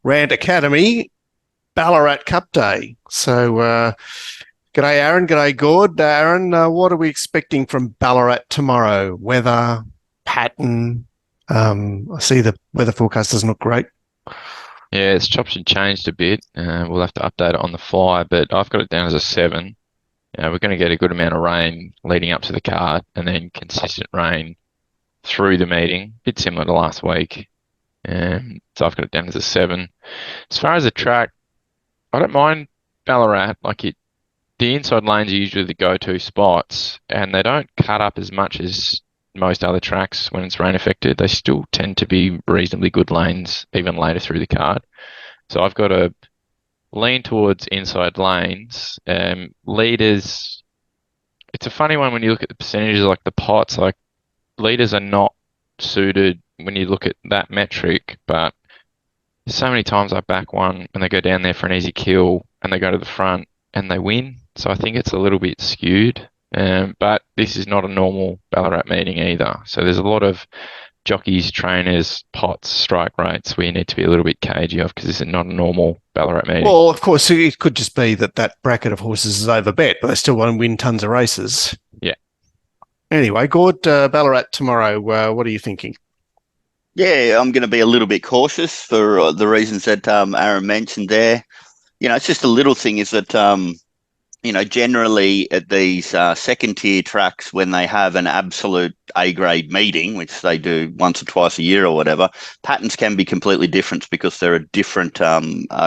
RacingRant Academy, Ballarat Cup Day. So, g'day, Aaron. G'day, Gord. Aaron, what are we expecting from Ballarat tomorrow? Weather, pattern? I see the weather forecast doesn't look great. Yeah, it's chopped and changed a bit. We'll have to update it on the fly, but I've got it down as a 7. We're going to get a good amount of rain leading up to the card and then consistent rain through the meeting, a bit similar to last week. So I've got it down as a 7. As far as the track, I don't mind Ballarat. The inside lanes are usually the go-to spots, and they don't cut up as much as most other tracks when it's rain affected. They still tend to be reasonably good lanes even later through the card. So I've got to lean towards inside lanes. Leaders, it's a funny one when you look at the percentages, like the pots, like leaders are not suited when you look at that metric, but so many times I back one and they go down there for an easy kill and they go to the front and they win. So I think it's a little bit skewed. But this is not a normal Ballarat meeting either. So there's a lot of jockeys, trainers, pots, strike rates where you need to be a little bit cagey of because this is not a normal Ballarat meeting. Well, of course, it could just be that bracket of horses is overbet, but they still want to win tons of races. Yeah. Anyway, Gord, Ballarat tomorrow, what are you thinking? Yeah, I'm going to be a little bit cautious for the reasons that Aaron mentioned there. It's just a little thing is that, generally at these second-tier tracks, when they have an absolute A-grade meeting, which they do once or twice a year or whatever, patterns can be completely different because they're a different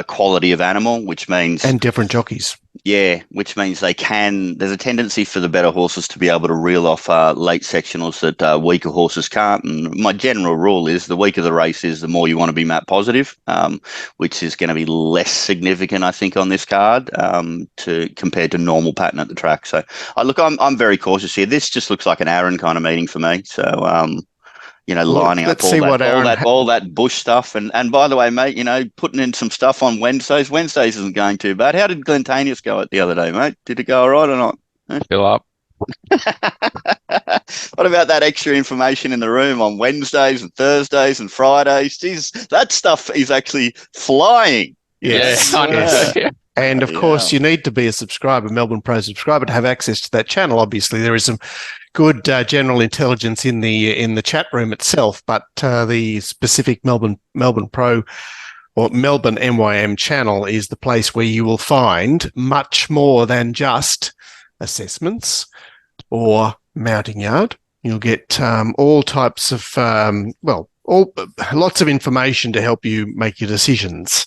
quality of animal, which means... And different jockeys. Yeah, which means there's a tendency for the better horses to be able to reel off late sectionals that weaker horses can't. And my general rule is the weaker the race is, the more you want to be map positive, which is going to be less significant, I think, on this card compared to normal pattern at the track. So, I'm very cautious here. This just looks like an Aaron kind of meeting for me. So, lining up all that bush stuff. And by the way, mate, putting in some stuff on Wednesdays. Wednesdays isn't going too bad. How did Glentanius go the other day, mate? Did it go all right or not? Fill up. What about that extra information in the room on Wednesdays and Thursdays and Fridays? Jeez, that stuff is actually flying. Yes. Yeah. And of course, you need to be a subscriber, Melbourne Pro subscriber, to have access to that channel. Obviously, there is some good general intelligence in the chat room itself, but the specific Melbourne Pro or Melbourne MYM channel is the place where you will find much more than just assessments or mounting yard. You'll get all types of lots of information to help you make your decisions.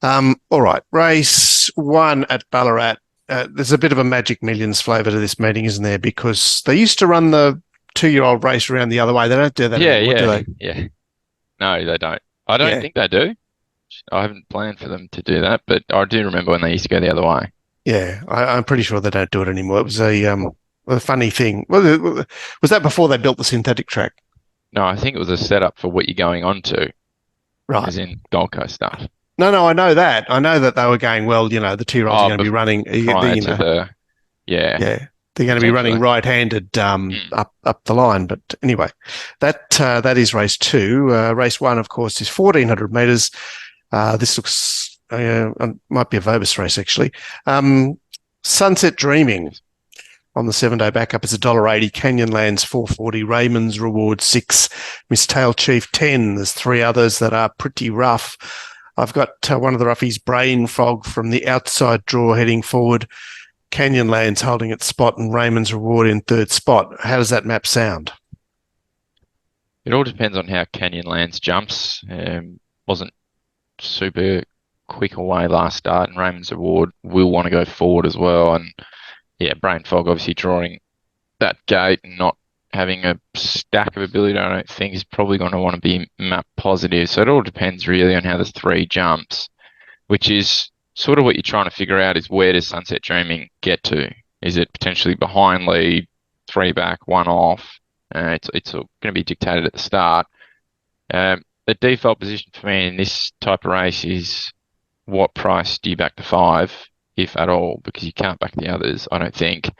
All right, race 1 at Ballarat. There's a bit of a Magic Millions flavour to this meeting, isn't there? Because they used to run the 2-year-old race around the other way. They don't do that anymore, do they? Yeah. No, they don't. I don't think they do. I haven't planned for them to do that, but I do remember when they used to go the other way. Yeah, I'm pretty sure they don't do it anymore. It was a funny thing. Was that before they built the synthetic track? No, I think it was a setup for what you're going on to. Right. As in Gold Coast stuff. No, I know that. I know that they were going, the 2-year-olds are going to be running. They're going to be running right-handed up the line. But anyway, that is race 2. Race 1, of course, is 1,400 metres. This looks might be a Vobis race actually. Sunset Dreaming on the 7-day backup is $1.80. Canyonlands $4.40. Raymond's Reward $6. Miss Tail Chief $10. There's 3 others that are pretty rough. I've got one of the roughies, Brain Fog, from the outside draw heading forward. Canyonlands holding its spot and Raymond's Reward in 3rd spot. How does that map sound? It all depends on how Canyonlands jumps. Wasn't super quick away last start, and Raymond's Reward will want to go forward as well. And yeah, Brain Fog obviously drawing that gate and not having a stack of ability, I don't think, is probably going to want to be map positive. So it all depends really on how the 3 jumps, which is sort of what you're trying to figure out is where does Sunset Dreaming get to? Is it potentially behind lead, 3 back, 1 off? It's going to be dictated at the start. The default position for me in this type of race is what price do you back the 5, if at all, because you can't back the others, I don't think,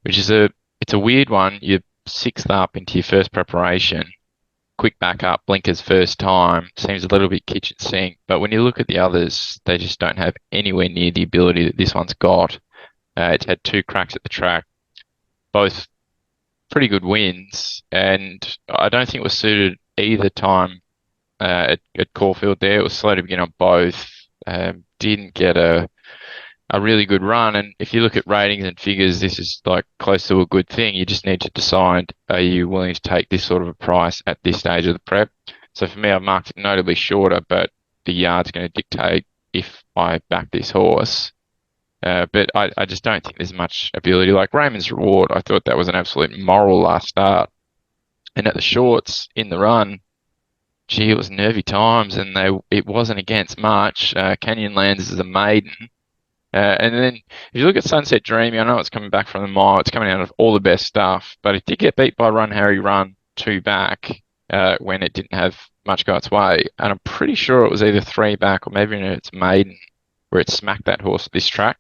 which is it's a weird one. You're 6th up into your first preparation quick backup, blinkers first time, seems a little bit kitchen sink. But when you look at the others, they just don't have anywhere near the ability that this one's got. It's had 2 cracks at the track, both pretty good wins, and I don't think it was suited either time at Caulfield there. It was slow to begin on both. Didn't get a really good run, and if you look at ratings and figures, this is like close to a good thing. You just need to decide, are you willing to take this sort of a price at this stage of the prep? So for me, I've marked it notably shorter, but the yard's going to dictate if I back this horse. But I just don't think there's much ability. Like Raymond's Reward, I thought that was an absolute moral last start. And at the shorts in the run, gee, it was nervy times, and it wasn't against much. Canyonlands is a maiden. And then if you look at Sunset Dreamy, I know it's coming back from the mile. It's coming out of all the best stuff, but it did get beat by Run Harry Run 2 back when it didn't have much go its way. And I'm pretty sure it was either 3 back or maybe in its maiden where it smacked that horse at this track.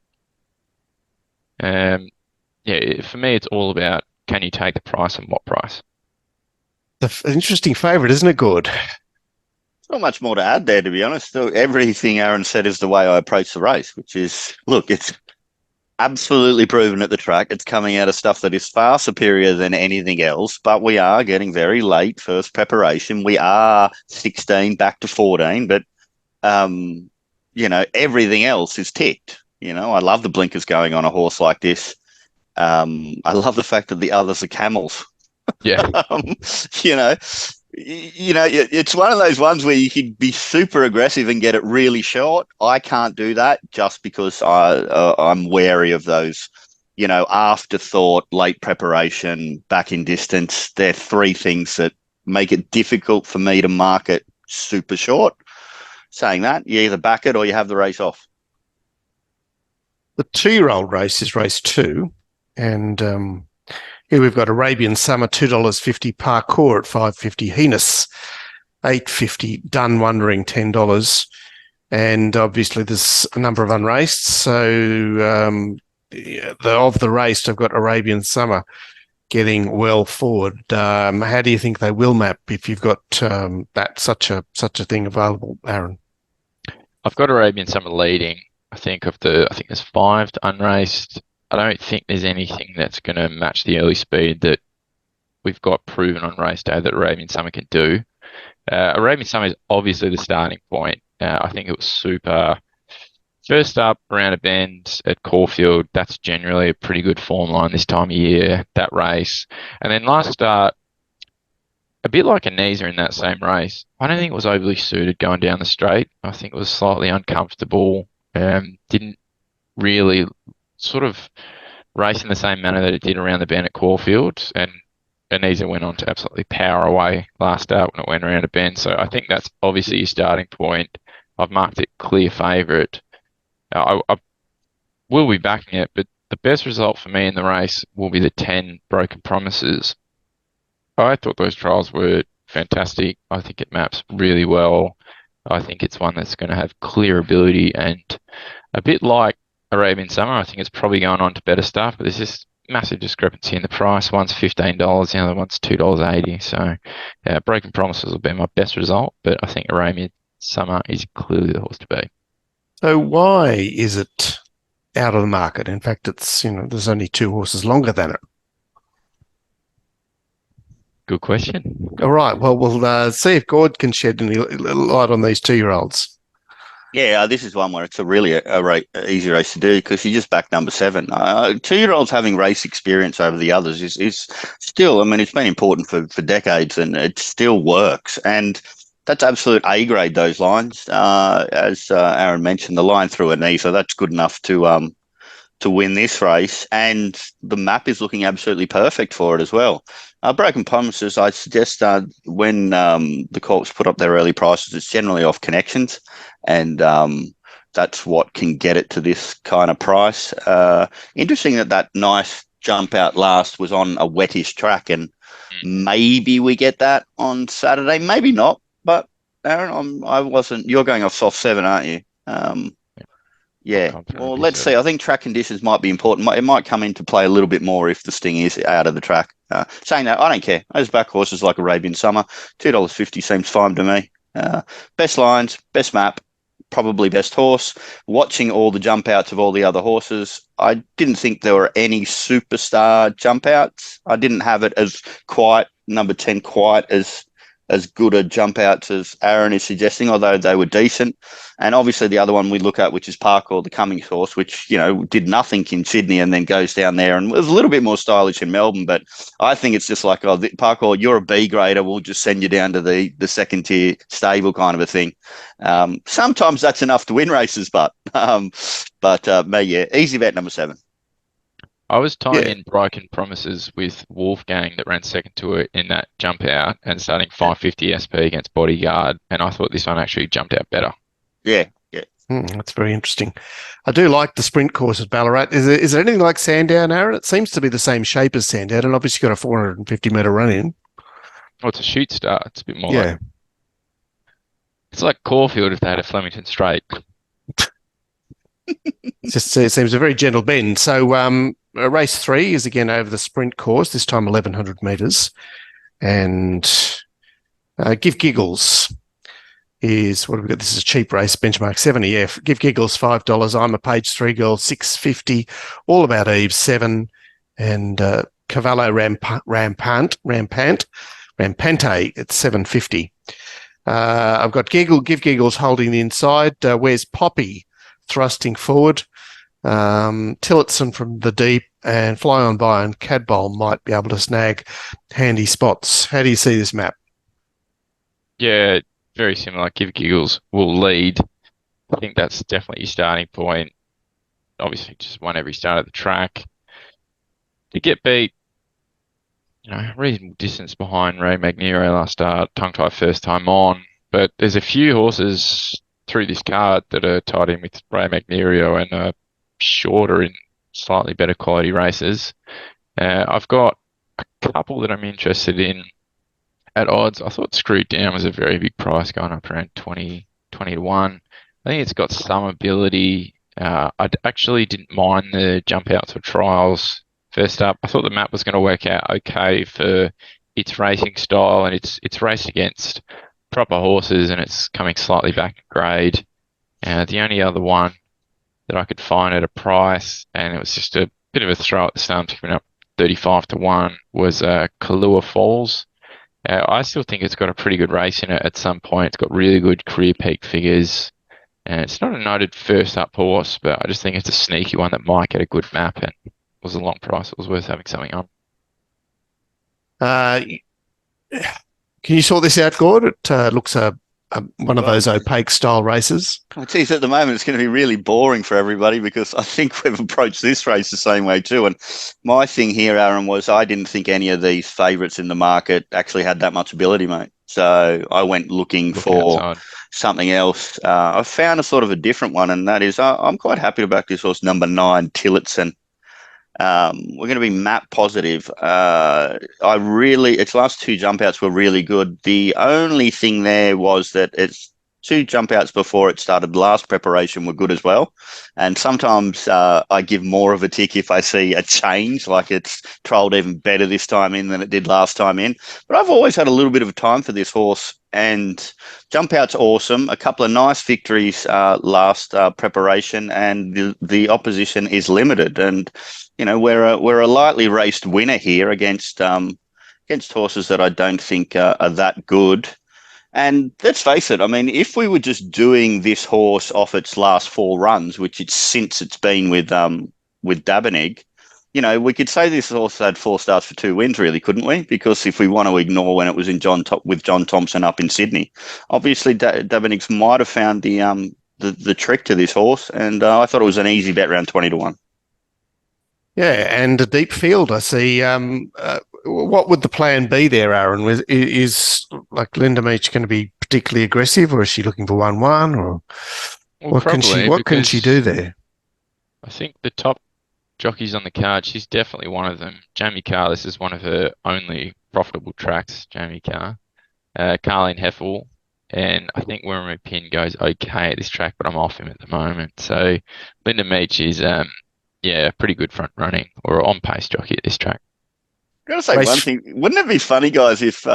Yeah, for me, it's all about, can you take the price and what price? The interesting favourite, isn't it, Gord? Not much more to add there, to be honest. So everything Aaron said is the way I approach the race, which is, look, it's absolutely proven at the track. It's coming out of stuff that is far superior than anything else, but we are getting very late first preparation. We are 16 back to 14, but, everything else is ticked. I love the blinkers going on a horse like this. I love the fact that the others are camels. Yeah. It's one of those ones where you can be super aggressive and get it really short. I can't do that just because I'm wary of those, afterthought, late preparation, back in distance. They're 3 things that make it difficult for me to mark it super short. Saying that, you either back it or you have the race off. The 2-year-old race is race 2, and here we've got Arabian Summer, $2.50, Parkour at $5.50, Heinous $8.50, Done Wondering $10, and obviously there's a number of unraced. So of the race, I've got Arabian Summer getting well forward. How do you think they will map if you've got such a thing available, Aaron? I've got Arabian Summer leading. I think there's 5 to unraced. I don't think there's anything that's going to match the early speed that we've got proven on race day that Arabian Summer can do. Arabian Summer is obviously the starting point. I think it was super. First up around a bend at Caulfield, that's generally a pretty good form line this time of year, that race. And then last start, a bit like Anisa in that same race, I don't think it was overly suited going down the straight. I think it was slightly uncomfortable. Didn't really sort of race in the same manner that it did around the bend at Caulfield, and Anisa went on to absolutely power away last start when it went around a bend. So I think that's obviously your starting point. I've marked it clear favourite. I will be backing it, but the best result for me in the race will be the 10 Broken Promises. I thought those trials were fantastic. I think it maps really well. I think it's one that's going to have clear ability, and a bit like Arabian Summer, I think it's probably going on to better stuff, but there's just massive discrepancy in the price. One's $15, the other one's $2.80. So Broken Promises will be my best result, but I think Arabian Summer is clearly the horse to beat. So why is it out of the market? In fact, it's there's only 2 horses longer than it. Good question. All right. Well, we'll see if Gord can shed any light on these 2-year-olds. Yeah, this is one where it's a really easy race to do because you just back number 7. 2-year-olds having race experience over the others is still, it's been important for decades, and it still works. And that's absolute A-grade, those lines. As Aaron mentioned, the line through a knee, so that's good enough to win this race. And the map is looking absolutely perfect for it as well. Broken Promises, I suggest when the Corps put up their early prices, it's generally off connections, and that's what can get it to this kind of price. Interesting that nice jump out last was on a wettish track, and maybe we get that on Saturday, maybe not. But Aaron, I wasn't. You're going off soft 7, aren't you? Yeah. Well, let's see. I think track conditions might be important. It might come into play a little bit more if the Sting is out of the track. Saying that, I don't care. Those back horses like Arabian Summer, $2.50 seems fine to me. Best lines, best map, probably best horse. Watching all the jump outs of all the other horses, I didn't think there were any superstar jump outs. I didn't have it as quite number 10 quite as good a jump outs as Aaron is suggesting, although they were decent. And obviously the other one we look at, which is Parkour, the Cummings horse, which, did nothing in Sydney and then goes down there and was a little bit more stylish in Melbourne. But I think it's just like, Parkour, you're a B grader. We'll just send you down to the second tier stable kind of a thing. Sometimes that's enough to win races, but easy bet number 7. I was tying in Broken Promises with Wolfgang that ran second to it in that jump out and starting 550 SP against Bodyguard, and I thought this one actually jumped out better. Yeah. That's very interesting. I do like the sprint course at Ballarat. Is it anything like Sandown, Aaron? It seems to be the same shape as Sandown, and obviously got a 450 metre run in. Well, it's a shoot start. It's a bit more like... It's like Caulfield if they had a Flemington Straight. It seems a very gentle bend. So race 3 is again over the sprint course, this time 1,100 metres. And Give Giggles is, what have we got? This is a cheap race, benchmark 70F. Give Giggles $5. I'm a page 3 girl, $6.50. All About Eve, 7. And Cavallo Rampante at $7.50. I've got Give Giggles holding the inside. Where's Poppy thrusting forward? Tillotson from the deep, and Fly On By and Cadboll might be able to snag handy spots. How do you see this map? Yeah, very similar. Give Giggles will lead. I think that's definitely your starting point. Obviously, just won every start of the track. To get beat, reasonable distance behind Ray Magnero last start, tongue-tied first time on. But there's a few horses through this card that are tied in with Ray Magnero and are shorter in slightly better quality races. I've got a couple that I'm interested in at odds. I thought Screwed Down was a very big price, going up around 20 to 1. I think it's got some ability. I actually didn't mind the jump outs or trials. First up, I thought the map was going to work out okay for its racing style, and it's raced against proper horses, and it's coming slightly back in grade. The only other one that I could find at a price, and it was just a bit of a throw at the stumps, giving up 35 to 1, was Kahlua Falls. I still think it's got a pretty good race in it at some point. It's got really good career peak figures. And it's not a noted first up horse, but I just think it's a sneaky one that might get a good map, and it was a long price. It was worth having something on. Can you sort this out, Gord? It looks one of those opaque style races. Oh, geez, at the moment it's going to be really boring for everybody because I think we've approached this race the same way too. And my thing here, Aaron, was I didn't think any of these favourites in the market actually had that much ability, mate. So I went looking for outside. Something else. I found a sort of a different one, and that is I'm quite happy to back this horse, number 9, Tillotson. We're going to be map positive. Its last 2 jump outs were really good. The only thing there was that its 2 jump outs before it started last preparation were good as well. And sometimes I give more of a tick if I see a change, like it's trolled even better this time in than it did last time in. But I've always had a little bit of a time for this horse, and jump out's awesome. A couple of nice victories last preparation, and the opposition is limited. And we're a lightly raced winner here against horses that I don't think are that good. And let's face it, I mean, if we were just doing this horse off its last 4 runs, which it's been with Dabeneg, we could say this horse had 4 starts for 2 wins, really, couldn't we? Because if we want to ignore when it was with John Thompson up in Sydney, obviously Dabeneg might have found the trick to this horse, and I thought it was an easy bet, around 20 to 1. Yeah, and a deep field. I see. What would the plan be there, Aaron? Is like Linda Meach going to be particularly aggressive, or is she looking for 1-1, or what can she do there? I think the top jockeys on the card, she's definitely one of them. Jamie Carr, this is one of her only profitable tracks. Jamie Carr, Carleen Heffel, and I think Wormy Pin goes okay at this track, but I'm off him at the moment. So Linda Meach is a pretty good front running or on pace jockey at this track. Got to say Race one thing. Wouldn't it be funny, guys, if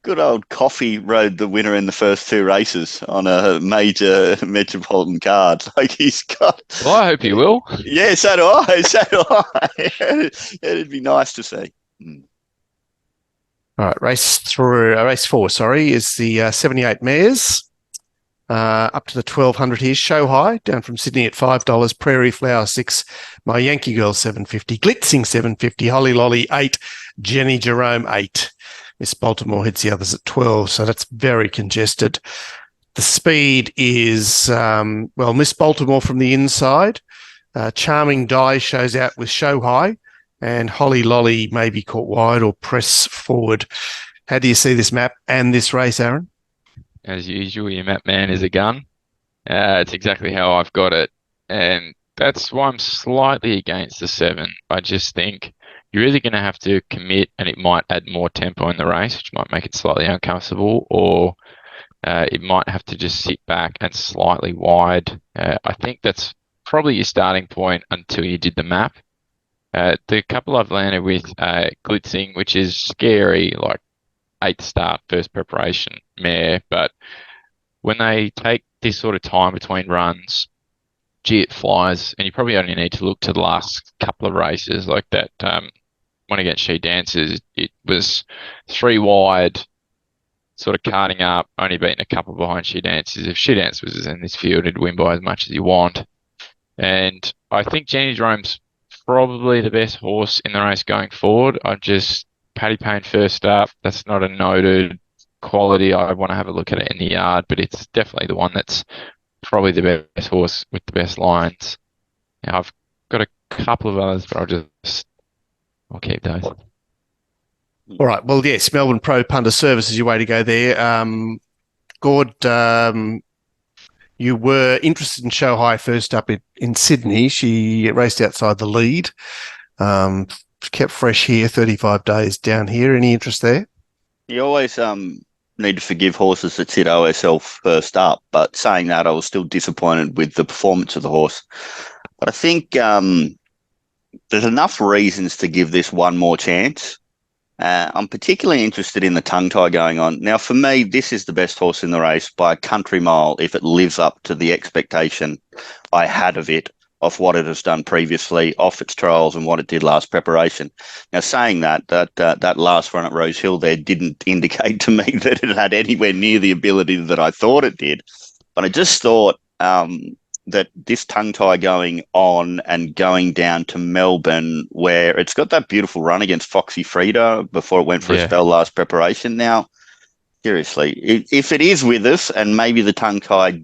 good old Coffee rode the winner in the first two races on a major metropolitan card? Like he's got. Well, I hope you will. Yeah, so do I. So do I. It'd be nice to see. All right, race 4, sorry, is the 78 mares. Up to the 1200 here. Show High down from Sydney at $5. Prairie Flower 6. My Yankee Girl 750. Glitzing 750. Holly Lolly 8. Jenny Jerome 8. Miss Baltimore hits the others at 12, so that's very congested. The speed is Miss Baltimore from the inside. Charming Die shows out with Show High, and Holly Lolly may be caught wide or press forward. How do you see this map and this race, Aaron? As usual, your map man is a gun. It's exactly how I've got it. And that's why I'm slightly against the 7. I just think you're either going to have to commit and it might add more tempo in the race, which might make it slightly uncomfortable, or it might have to just sit back and slightly wide. I think that's probably your starting point until you did the map. The couple I've landed with Glitzing, which is scary, like 8th start, first preparation mare, but when they take this sort of time between runs, gee, it flies, and you probably only need to look to the last couple of races like that. One against She Dances, it was 3 wide, sort of carting up, only beating a couple behind She Dances. If She Dances was in this field, it'd win by as much as you want. And I think Jenny Jerome's probably the best horse in the race going forward. Paddy Payne first up, that's not a noted quality. I want to have a look at it in the yard, but it's definitely the one that's probably the best horse with the best lines. Now, I've got a couple of others, but I'll keep those. All right. Well, yes, Melbourne Pro Punter Service is your way to go there. Gord, you were interested in Show High first up in Sydney. She raced outside the lead. Kept fresh here, 35 days down here. Any interest there? You always need to forgive horses that sit OSL first up, but saying that, I was still disappointed with the performance of the horse. But I think there's enough reasons to give this one more chance. I'm particularly interested in the tongue tie going on. Now, for me, this is the best horse in the race by a country mile if it lives up to the expectation I had of it, of what it has done previously, off its trials and what it did last preparation. Now, saying that last run at Rose Hill there didn't indicate to me that it had anywhere near the ability that I thought it did. But I just thought that this tongue tie going on and going down to Melbourne, where it's got that beautiful run against Foxy Frida before it went for a spell last preparation. Now, seriously, if it is with us and maybe the tongue tie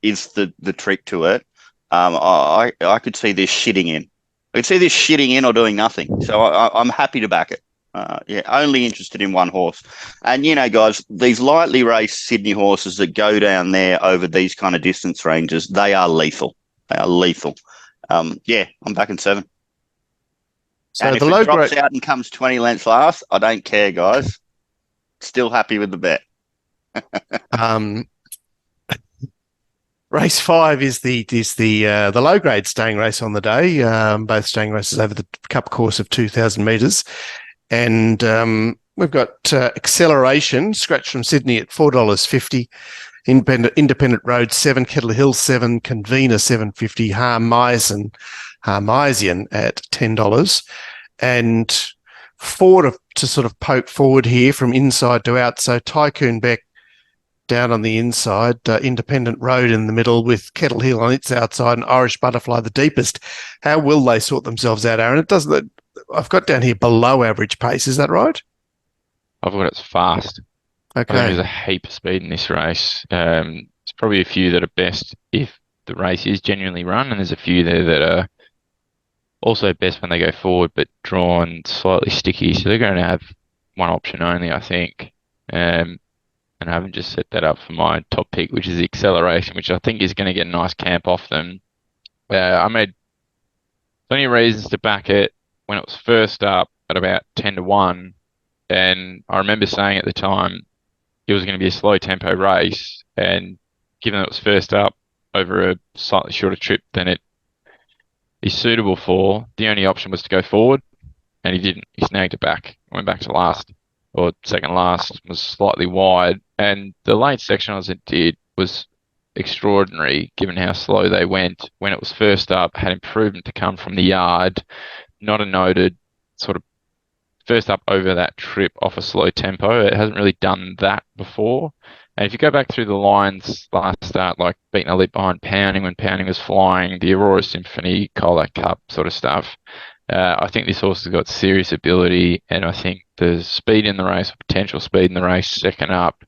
is the trick to it, I could see this shitting in. I could see this shitting in or doing nothing. So I'm happy to back it. Only interested in one horse. And, guys, these lightly raced Sydney horses that go down there over these kind of distance ranges, they are lethal. They are lethal. I'm backing 7. So and if it drops out and comes 20 lengths last, I don't care, guys. Still happy with the bet. Race 5 is the low grade staying race on the day. Both staying races over the cup course of 2,000 metres, and we've got Acceleration scratch from Sydney at $4.50. Independent Road 7, Kettle Hill 7, Convener 750, Harmisian at $10, and 4 to sort of poke forward here from inside to out. So Tycoon Beck down on the inside, Independent Road in the middle with Kettle Hill on its outside and Irish Butterfly the deepest. How will they sort themselves out, Aaron? I've got down here below average pace. Is that right? I've got it's fast. Okay. I think there's a heap of speed in this race. There's probably a few that are best if the race is genuinely run, and there's a few there that are also best when they go forward, but drawn slightly sticky. So they're going to have one option only, I think. And I haven't just set that up for my top pick, which is Acceleration, which I think is going to get a nice camp off them. I made plenty of reasons to back it when it was first up at about 10-1. And I remember saying at the time it was going to be a slow tempo race. And given that it was first up over a slightly shorter trip than it is suitable for, the only option was to go forward. and he didn't. He snagged it back, went back to last or second last, was slightly wide, and the late sectionals it did was extraordinary given how slow they went when it was first up, had improvement to come from the yard, not a noted sort of first up over that trip off a slow tempo. It hasn't really done that before. And if you go back through the lines last start, like beating a lead behind Pounding when Pounding was flying, the Aurora Symphony, Colac Cup sort of stuff, I think this horse has got serious ability, and I think the speed in the race, potential speed in the race, second up,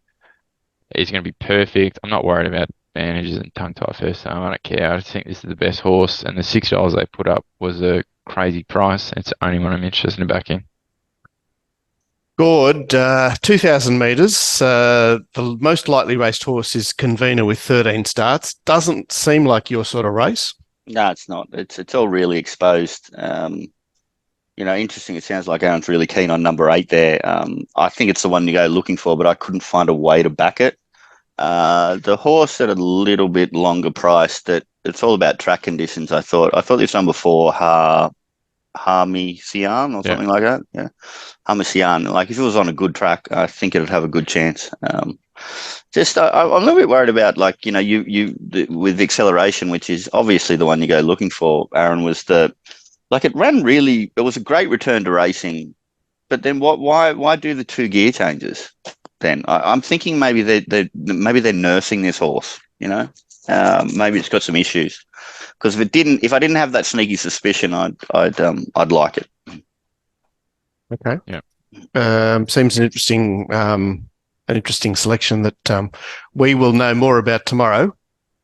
is going to be perfect. I'm not worried about advantages and tongue tie first time. I don't care. I just think this is the best horse, and the $6 they put up was a crazy price. It's the only one I'm interested in backing. Gord, 2,000 metres. The most lightly raced horse is Convener with 13 starts. Doesn't seem like your sort of race. No, it's not. It's all really exposed. Interesting. It sounds like Aaron's really keen on number 8 there. I think it's the one you go looking for, but I couldn't find a way to back it. The horse at a little bit longer price, that it's all about track conditions. I thought this number 4, Harmisian or something like that. Yeah. Harmisian. Like if it was on a good track, I think it'd have a good chance. I'm a little bit worried about, like, with acceleration, which is obviously the one you go looking for, Aaron, it was a great return to racing, but then why do the 2 gear changes then? I'm thinking maybe they're nursing this horse, maybe it's got some issues. Because if I didn't have that sneaky suspicion, I'd like it. Okay. Yeah. Seems an interesting selection that we will know more about tomorrow,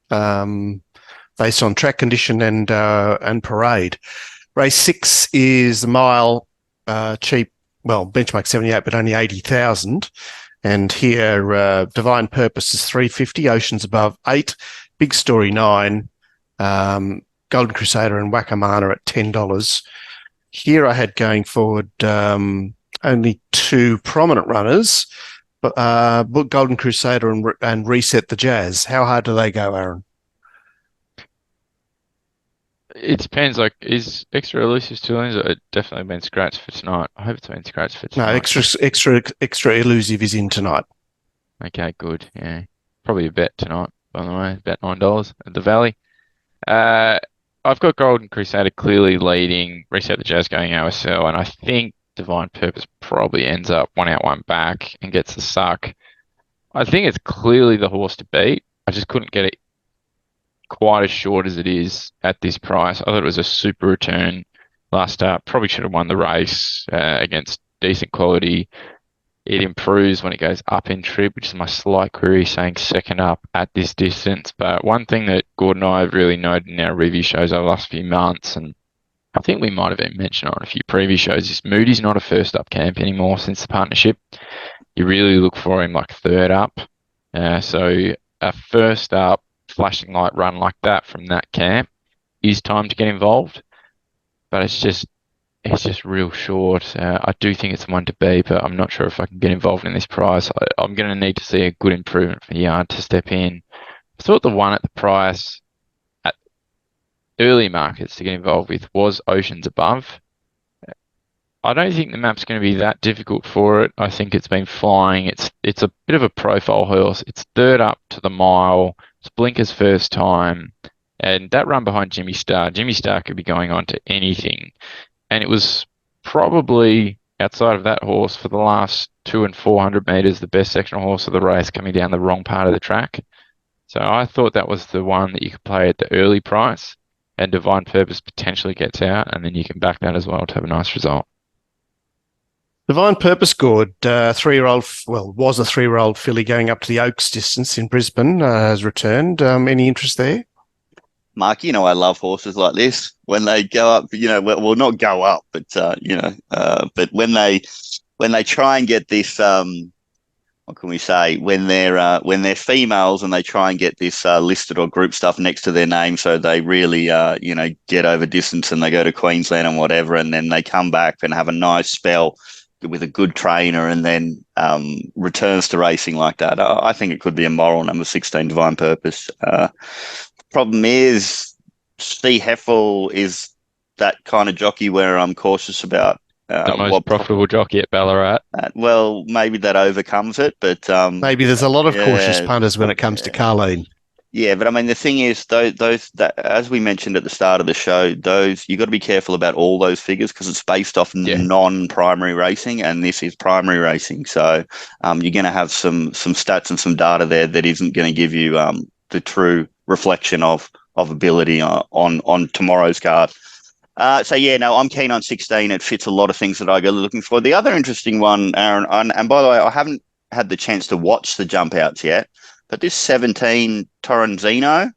based on track condition and parade. Race 6 is the mile, cheap. Well, benchmark 78, but only 80,000. And here, Divine Purpose is 350. Oceans Above 8. Big Story 9. Golden Crusader and Wakamana at $10. Here I had going forward only 2 prominent runners, but Golden Crusader and Reset the Jazz. How hard do they go, Aaron? It depends. Like, is Extra Elusive still in? It definitely been scratched for tonight. I hope it's been scratched for tonight. No, extra Elusive is in tonight. Okay, good. Yeah, probably a bet tonight. By the way, about $9 at the Valley. I've got Golden Crusader clearly leading, Reset the Jazz going OSL, and I think Divine Purpose probably ends up 1 out, 1 back and gets the suck. I think it's clearly the horse to beat. I just couldn't get it quite as short as it is at this price. I thought it was a super return last start. Probably should have won the race against decent quality. It improves when it goes up in trip, which is my slight query, saying second up at this distance. But one thing that Gordon and I have really noted in our review shows over the last few months, and I think we might have even mentioned on a few previous shows, is Moody's not a first up camp anymore since the partnership. You really look for him like third up. So a first up flashing light run like that from that camp is time to get involved. But it's just real short. I do think it's one to be, but I'm not sure if I can get involved in this price. I'm going to need to see a good improvement for the yard to step in. I thought the one at the price at early markets to get involved with was Oceans Above. I don't think the map's going to be that difficult for it. I think it's been flying. It's a bit of a profile horse. It's third up to the mile. It's Blinker's first time. And that run behind Jimmy Star could be going on to anything. And it was probably, outside of that horse, for the last 200 and 400 metres, the best sectional horse of the race coming down the wrong part of the track. So I thought that was the one that you could play at the early price, and Divine Purpose potentially gets out, and then you can back that as well to have a nice result. Divine Purpose, Gord, 3-year-old, was a 3-year-old filly going up to the Oaks distance in Brisbane, has returned. Any interest there? Mark, I love horses like this. When they go up, well, not go up, but but when they try and get this, what can we say? When they're females and they try and get this listed or group stuff next to their name, so they really get over distance and they go to Queensland and whatever, and then they come back and have a nice spell with a good trainer, and then returns to racing like that. I think it could be a moral number 16, Divine Purpose. Problem is, C. Heffel is that kind of jockey where I'm cautious about The most profitable jockey at Ballarat. Well, maybe that overcomes it, but maybe there's a lot of cautious punters when it comes to Carleen. Yeah, but I mean, the thing is, those that, as we mentioned at the start of the show, those you got to be careful about all those figures because it's based off non-primary racing, and this is primary racing. So you're going to have some stats and some data there that isn't going to give you the true reflection of ability on tomorrow's card. So yeah, no, I'm keen on 16. It fits a lot of things that I go looking for. The other interesting one, Aaron, and by the way, I haven't had the chance to watch the jump outs yet. But this 17 Torrenzino,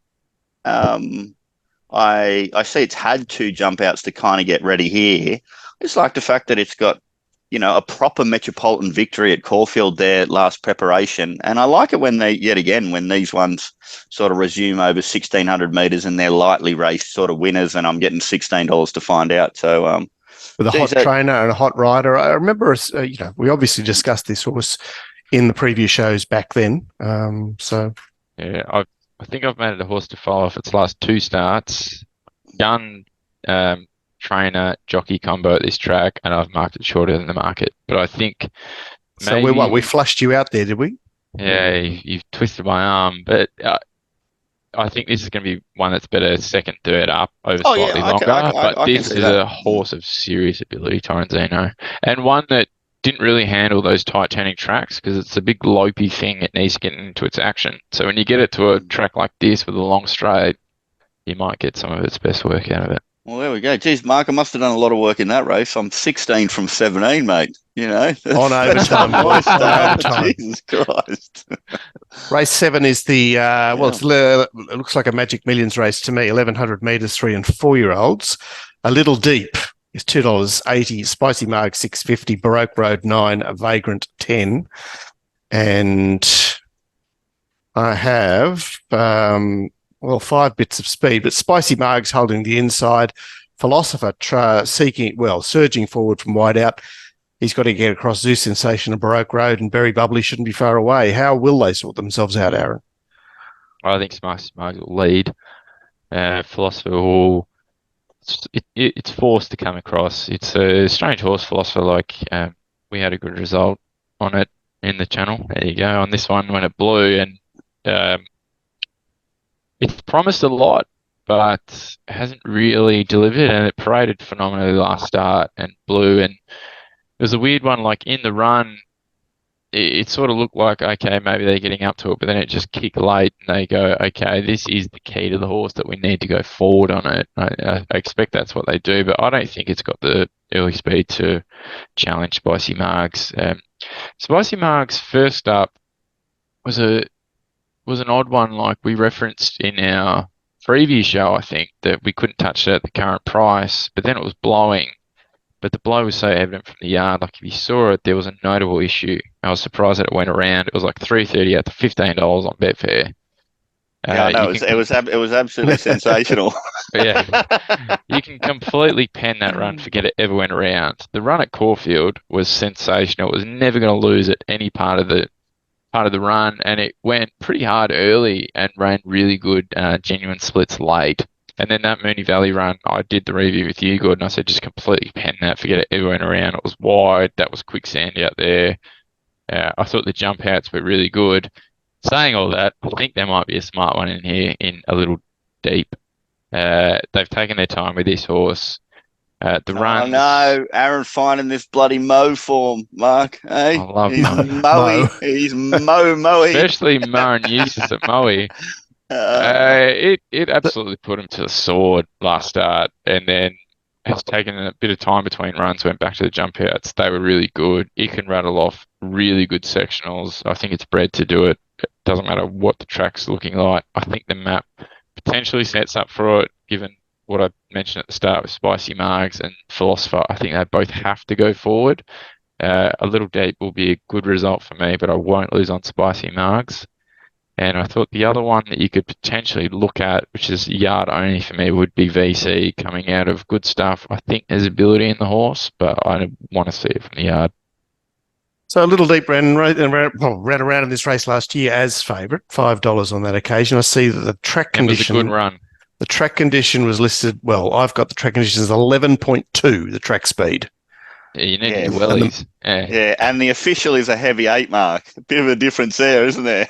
I see it's had 2 jump outs to kind of get ready here. I just like the fact that it's got, a proper metropolitan victory at Caulfield there last preparation. And I like it when when these ones sort of resume over 1,600 metres and they're lightly raced sort of winners, and I'm getting $16 to find out. So, with a hot trainer and a hot rider. I remember, we obviously discussed this horse in the previous shows back then. Yeah, I think I've made it a horse to follow off its last 2 starts. Gun trainer jockey combo at this track, and I've marked it shorter than the market. But I think maybe, so we flushed you out there, did we? Yeah, you've twisted my arm, but I think this is going to be one that's better second, third up over slightly longer. But this is a horse of serious ability, Torrenzino, and one that didn't really handle those tight turning tracks because it's a big lopey thing. It needs to get into its action. So when you get it to a track like this with a long straight, you might get some of its best work out of it. Well, there we go. Geez, Mark, I must have done a lot of work in that race. I'm 16 from 17, mate. On overtime. Jesus Christ. Race 7 is the, it looks like a Magic Millions race to me. 1,100 metres, 3 and 4-year-olds. A Little Deep is $2.80, Spicy Marg $6.50, Baroque Road 9, a Vagrant 10, and I have 5 bits of speed. But Spicy Marg's holding the inside. Philosopher surging forward from wide out. He's got to get across Zoo Sensation and Baroque Road, and Berry Bubbly shouldn't be far away. How will they sort themselves out, Aaron? I think Spicy Marg will lead. Philosopher will. It's forced to come across. It's a strange horse, Philosopher. We had a good result on it in the channel. There you go. On this one when it blew, and it's promised a lot, but hasn't really delivered. And it paraded phenomenally last start and blew. And it was a weird one. Like in the run, it sort of looked like, okay, maybe they're getting up to it, but then it just kicked late and they go, okay, this is the key to the horse that we need to go forward on it. I expect that's what they do, but I don't think it's got the early speed to challenge Spicy Marg's. Spicy Marg's first up was an odd one, like we referenced in our previous show, I think, that we couldn't touch it at the current price, but then it was blowing. But the blow was so evident from the yard. Like if you saw it, there was a notable issue. I was surprised that it went around. It was like $3.30 out to $15 on Betfair. It was absolutely sensational. Yeah, you can completely pen that run. Forget it ever went around. The run at Caulfield was sensational. It was never going to lose at any part of the run, and it went pretty hard early and ran really good genuine splits late. And then that Moonee Valley run, I did the review with you, Gooden. I said, just completely pen that, forget it ever went around. It was wide. That was quicksand out there. I thought the jump outs were really good. Saying all that, I think there might be a smart one in here in A Little Deep. They've taken their time with this horse. The run. Oh no, Aaron finding this bloody Mo form, Mark. Hey, I love Mo. He's Mo. Especially Mo and Eustace at Moe. It absolutely put him to the sword last start, and then has taken a bit of time between runs, went back to the jump outs. They were really good. He can rattle off really good sectionals. I think it's bred to do it. It doesn't matter what the track's looking like. I think the map potentially sets up for it, given what I mentioned at the start with Spicy Margs and Philosopher. I think they both have to go forward. A Little Deep will be a good result for me, but I won't lose on Spicy Margs. And I thought the other one that you could potentially look at, which is yard only for me, would be VC coming out of Good Stuff. I think there's ability in the horse, but I want to see it from the yard. So A Little Deep ran around in this race last year as favourite, $5 on that occasion. I see that the track condition... It was a good run. The track condition was listed... Well, I've got the track conditions 11.2, the track speed. Yeah, you need Yeah. your wellies. Yeah. Yeah, and the official is a heavy 8 mark. A bit of a difference there, isn't there?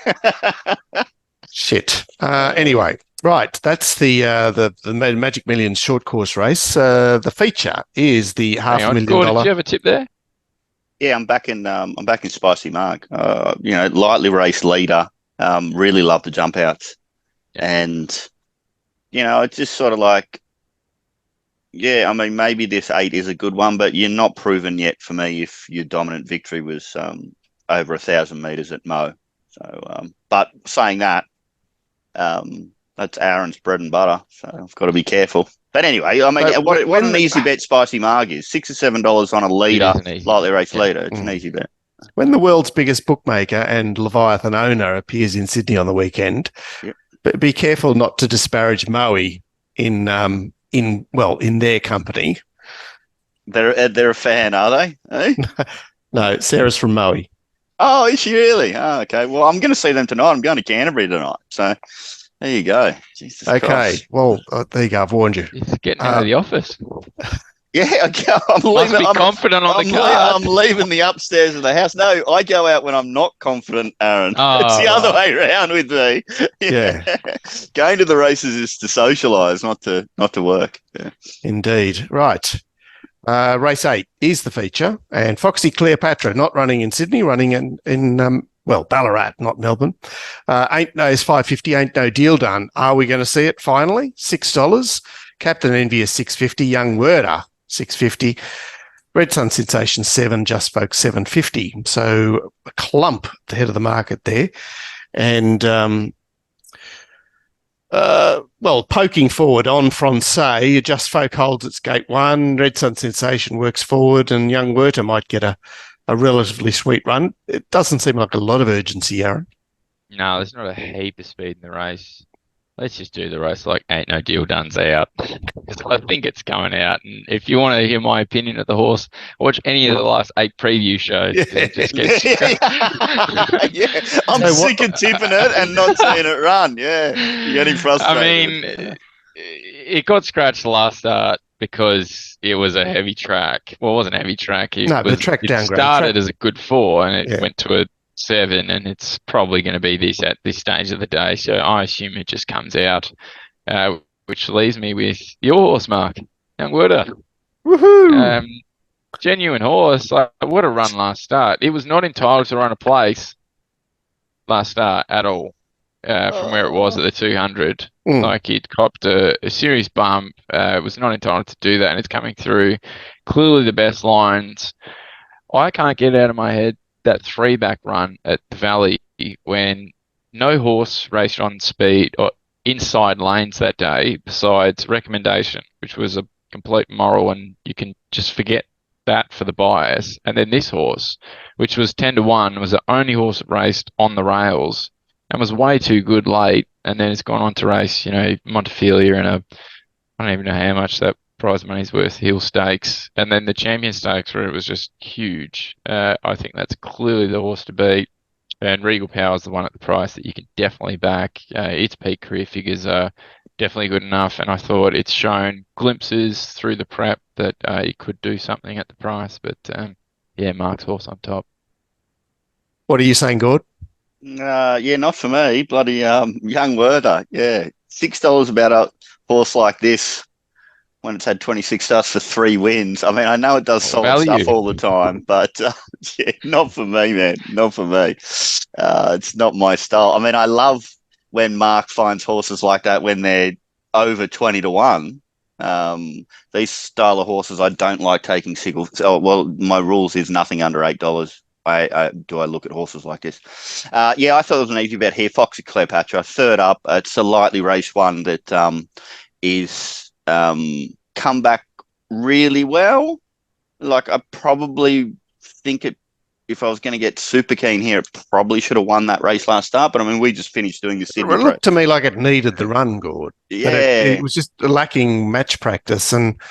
Shit. Anyway, right. That's the Magic Millions short course race. The feature is the Hang on, $500,000. Gordon, did you have a tip there? Yeah, I'm back in Spicy Mark. Lightly raced leader. Really love the jump outs. Yeah. And it's just sort of like, yeah, I mean, maybe this 8 is a good one, but you're not proven yet for me if your dominant victory was over 1,000 meters at Mo. So, but saying that, that's Aaron's bread and butter, so I've got to be careful. But anyway, I mean, what an easy bet Spicy Marg is. $6 or $7 on a leader, lightly raced leader. It's an easy bet. When the world's biggest bookmaker and Leviathan owner appears in Sydney on the weekend, but be careful not to disparage Moe in their company. They're a fan, are they? Eh? No, Sarah's from Moe. Oh, is she really? Oh, okay. Well, I'm going to see them tonight. I'm going to Canterbury tonight. So there you go. Jesus okay. Christ. Well, there you go. I've warned you. He's getting out of the office. Yeah, I'm leaving. Must be confident on the card. I'm leaving the upstairs of the house. No, I go out when I'm not confident, Aaron. Oh, it's the other way around with me. Yeah. Going to the races is to socialise, not to work. Yeah. Indeed. Right. Race 8 is the feature, and Foxy Cleopatra not running in Sydney, running in Ballarat, not Melbourne. Ain't no is $5.50. Ain't no deal done. Are we going to see it finally? $6. Captain Envious $6.50. Young Werder $6.50. Red Sun Sensation 7. Just Folk $7.50. So a clump at the head of the market there, and poking forward on Francais, Just Folk holds its gate 1, Red Sun Sensation works forward, and Young Werter might get a relatively sweet run. It doesn't seem like a lot of urgency, Aaron. No, there's not a heap of speed in the race. Let's just do the race like ain't no deal done's out. Because I think it's going out. And if you want to hear my opinion of the horse, watch any of the last 8 preview shows. Yeah. I'm sick of tipping it and not seeing it run. Yeah. You're getting frustrated. I mean, it got scratched last start because it was a heavy track. Well, it wasn't a heavy track. The track downgrade. It started as a good 4 and it went to a 7, and it's probably going to be this at this stage of the day. So I assume it just comes out, which leaves me with your horse, Mark, Young Werder. Woohoo! Genuine horse. Like, what a run last start. It was not entitled to run a place last start at all from where it was at the 200. Like, it copped a serious bump. It was not entitled to do that, and it's coming through clearly the best lines. I can't get out of my head that 3-back run at the Valley when no horse raced on speed or inside lanes that day besides Recommendation, which was a complete moral, and you can just forget that for the bias. And then this horse, which was 10-1, was the only horse that raced on the rails and was way too good late. And then it's gone on to race, Montefilia and I don't even know how much that prize money's worth, Hill Stakes, and then the Champion Stakes where it was just huge. I think that's clearly the horse to beat, and Regal Power is the one at the price that you can definitely back. Its peak career figures are definitely good enough, and I thought it's shown glimpses through the prep that it could do something at the price, but Mark's horse on top. What are you saying, Gord? Not for me. Bloody Young Werder. Yeah, $6 about a horse like this when it's had 26 starts for 3 wins. I mean, I know it does solid stuff all the time, but not for me, man. Not for me. It's not my style. I mean, I love when Mark finds horses like that when they're over 20-1. These style of horses, I don't like taking signals. Oh, well, my rules is nothing under $8. I look at horses like this. I thought it was an easy bet here. Foxy Cleopatra, 3rd up. It's a lightly raced one that is come back really well. Like, I probably think if I was going to get super keen here, it probably should have won that race last start. But I mean, we just finished doing the Sydney. It looked to me like it needed the run, Gord. Yeah, it was just lacking match practice, and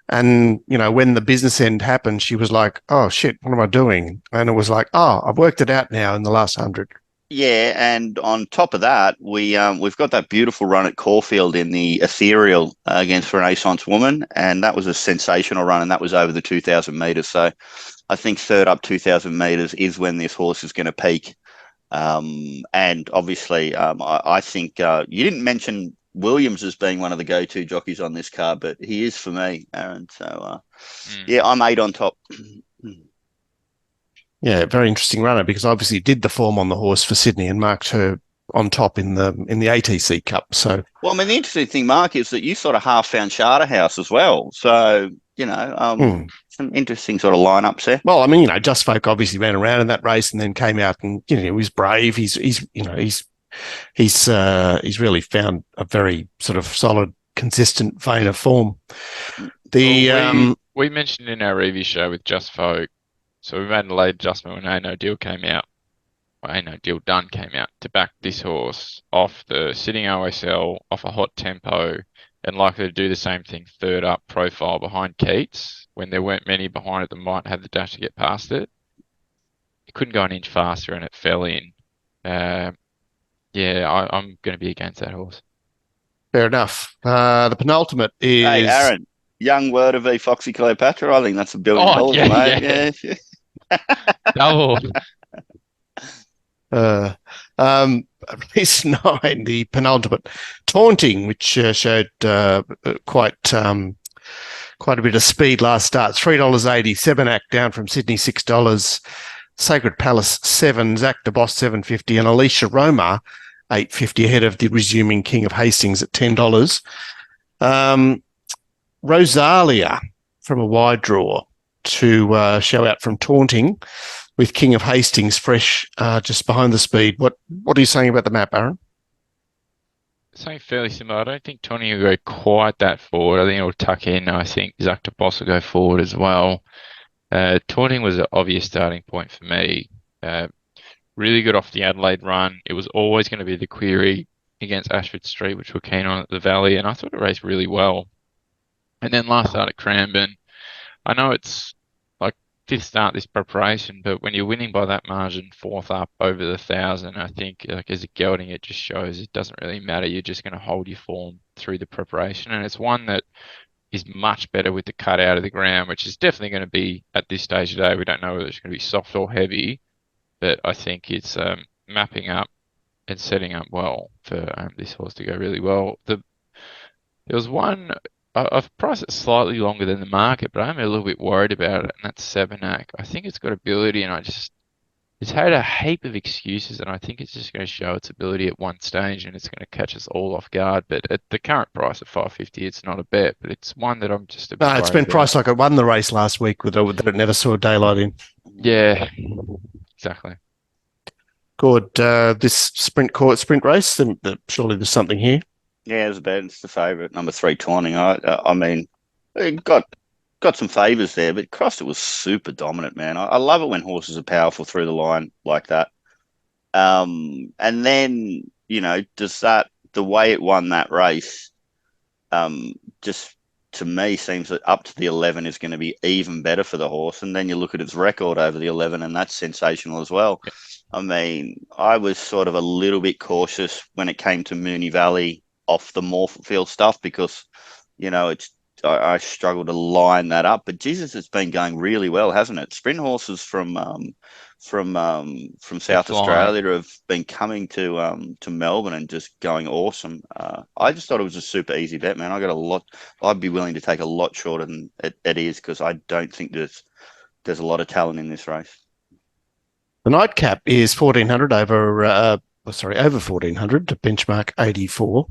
when the business end happened, she was like, "Oh shit, what am I doing?" And it was like, "Oh, I've worked it out now in the last 100." Yeah, and on top of that, we've got that beautiful run at Caulfield in the Ethereal against Renaissance Woman, and that was a sensational run, and that was over the 2,000 meters. So I think third up 2,000 meters is when this horse is going to peak. And obviously, I think you didn't mention Williams as being one of the go-to jockeys on this card, but he is for me, Aaron. So yeah, I'm 8 on top. Yeah, very interesting runner because obviously did the form on the horse for Sydney and marked her on top in the ATC Cup. So, well, I mean, the interesting thing, Mark, is that you sort of half found Charterhouse as well. So, some interesting sort of lineups there. Well, I mean, Just Folk obviously ran around in that race and then came out and he was brave. He's really found a very sort of solid, consistent vein of form. We mentioned in our review show with Just Folk. So we made a late adjustment when Ain't No Deal came out. Well, Ain't No Deal Done came out to back this horse off the sitting OSL, off a hot tempo, and likely to do the same thing third up profile behind Keats when there weren't many behind it that might have the dash to get past it. It couldn't go an inch faster and it fell in. I'm going to be against that horse. Fair enough. The penultimate is... Hey, Aaron, Young Word of Foxy Cleopatra. I think that's $1 billion, mate. Yeah. Double. Race 9, the penultimate, Taunting, which showed quite a bit of speed last start. $3.80, Sebenak down from Sydney, $6. Sacred Palace, $7. Zach the Boss, $7.50, and Alicia Roma, $8.50 ahead of the resuming King of Hastings at $10. Rosalia from a wide draw to show out from Taunting with King of Hastings fresh just behind the speed. What are you saying about the map, Aaron? Something fairly similar. I don't think Taunting will go quite that forward. I think it'll tuck in. I think Zach the Boss will go forward as well. Taunting was an obvious starting point for me. Really good off the Adelaide run. It was always going to be the query against Ashford Street, which we're keen on at the Valley, and I thought it raced really well. And then last start at Cranbourne, I know it's like fifth start this preparation, but when you're winning by that margin, fourth up over the 1,000, I think as a gelding, it just shows it doesn't really matter. You're just going to hold your form through the preparation. And it's one that is much better with the cut out of the ground, which is definitely going to be at this stage today. We don't know whether it's going to be soft or heavy, but I think it's mapping up and setting up well for this horse to go really well. There was one... I've priced it slightly longer than the market, but I'm a little bit worried about it, and that's Sebenak. I think it's got ability, and it's had a heap of excuses, and I think it's just going to show its ability at one stage, and it's going to catch us all off guard. But at the current price of $5.50, it's not a bet, but it's one that I'm just a bit it's been priced like it won the race last week that it never saw daylight in. Yeah, exactly. Good. This sprint race, surely there's something here. Yeah, it's bad. It's the favourite, number 3, Taunting. I mean, it got some favours there, but Crossed it was super dominant, man. I love it when horses are powerful through the line like that. And then, the way it won that race, just to me seems that up to the 11 is going to be even better for the horse. And then you look at its record over the 11, and that's sensational as well. Yep. I mean, I was sort of a little bit cautious when it came to Moonee Valley off the Morphfield stuff because, I struggle to line that up. But Jesus, it's been going really well, hasn't it? Sprint horses from South Australia have been coming to Melbourne and just going awesome. I just thought it was a super easy bet, man. I'd be willing to take a lot shorter than it is because I don't think there's a lot of talent in this race. The nightcap is 1,400 over 1,400 to benchmark 84.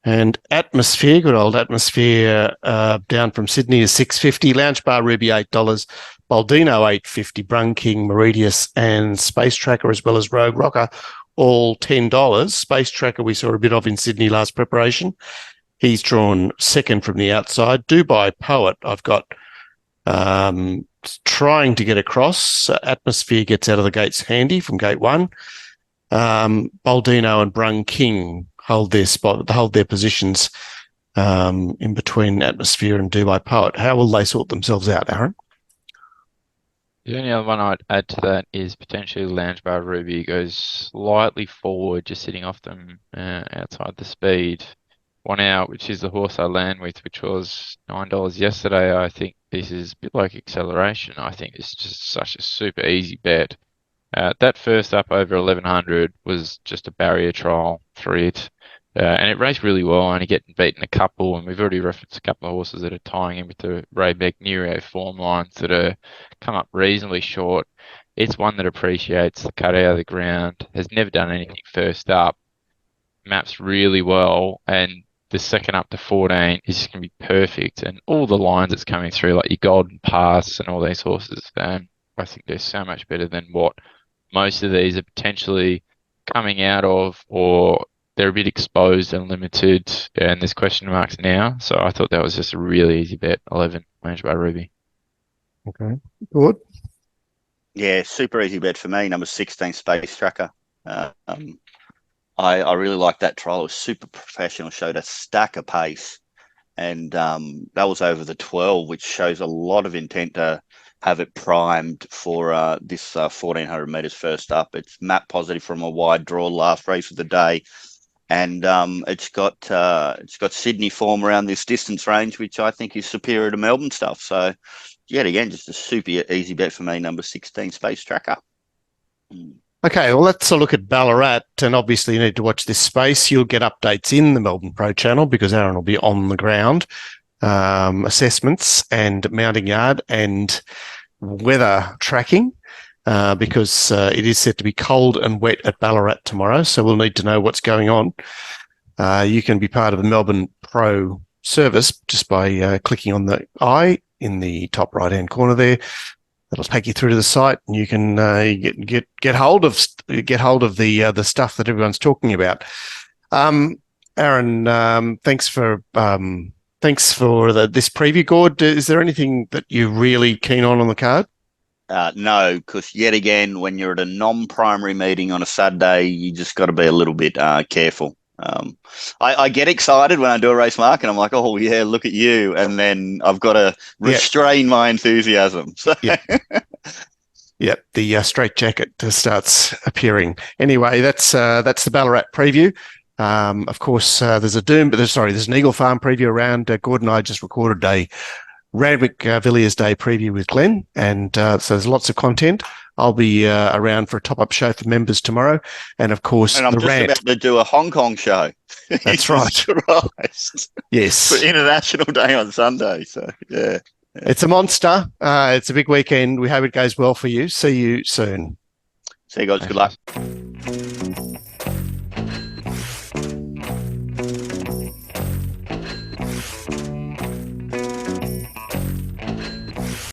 And Atmosphere, good old Atmosphere, down from Sydney is $6.50. Lounge Bar Ruby $8. Baldino $8.50. Brung King, Meridius, and Space Tracker, as well as Rogue Rocker, all $10. Space Tracker we saw a bit of in Sydney last preparation. He's drawn second from the outside. Dubai Poet, I've got trying to get across. Atmosphere gets out of the gates handy from gate 1. Baldino and Brung King hold their positions in between Atmosphere and Dubai Poet. How will they sort themselves out, Aaron? The only other one I'd add to that is potentially Loungebar Ruby goes slightly forward, just sitting off them outside the speed. 1 out, which is the horse I land with, which was $9 yesterday. I think this is a bit like Acceleration. I think it's just such a super easy bet. That first up over 1100 was just a barrier trial for it. And it raced really well, only getting beaten a couple, and we've already referenced a couple of horses that are tying in with the Raybeck Nero form lines that are come up reasonably short. It's one that appreciates the cut out of the ground, has never done anything first up, maps really well, and the second up to 14 is just going to be perfect. And all the lines that's coming through, like your Golden Pass and all these horses, I think they're so much better than what most of these are potentially coming out of, or they're a bit exposed and limited, and there's question marks now. So I thought that was just a really easy bet. 11, Loungebar Ruby. Okay, good. Yeah, super easy bet for me. Number 16, Space Tracker. I really like that trial. It was super professional, showed a stack of pace. And that was over the 12, which shows a lot of intent to have it primed for this 1400 metres first up. It's map positive from a wide draw last race of the day. And it's got Sydney form around this distance range, which I think is superior to Melbourne stuff. So, yet again, just a super easy bet for me, number 16, Space Tracker. Okay, well, let's look at Ballarat, and obviously you need to watch this space. You'll get updates in the Melbourne Pro channel because Aaron will be on the ground, assessments and mounting yard and weather tracking. Because it is set to be cold and wet at Ballarat tomorrow, so we'll need to know what's going on. You can be part of the Melbourne Pro service just by clicking on the I in the top right-hand corner there. That'll take you through to the site, and you can get hold of the stuff that everyone's talking about. Aaron, thanks for this preview, Gord. Is there anything that you're really keen on the card? No, because yet again, when you're at a non-primary meeting on a Saturday, you just got to be a little bit careful. I get excited when I do a race mark, and I'm like, oh yeah, look at you, and then I've got to restrain my enthusiasm. So. Yep, the straight jacket starts appearing. Anyway, that's the Ballarat preview. Of course, there's an Eagle Farm preview around. Gordon and I just recorded a Randwick Villiers Day preview with Glenn, and so there's lots of content. I'll be around for a top-up show for members tomorrow, and of course, and I'm the just rant. about to do a Hong Kong show. That's right. Yes, for International Day on Sunday. So yeah, it's a monster. It's a big weekend. We hope it goes well for you. See you soon. See you guys. Good luck.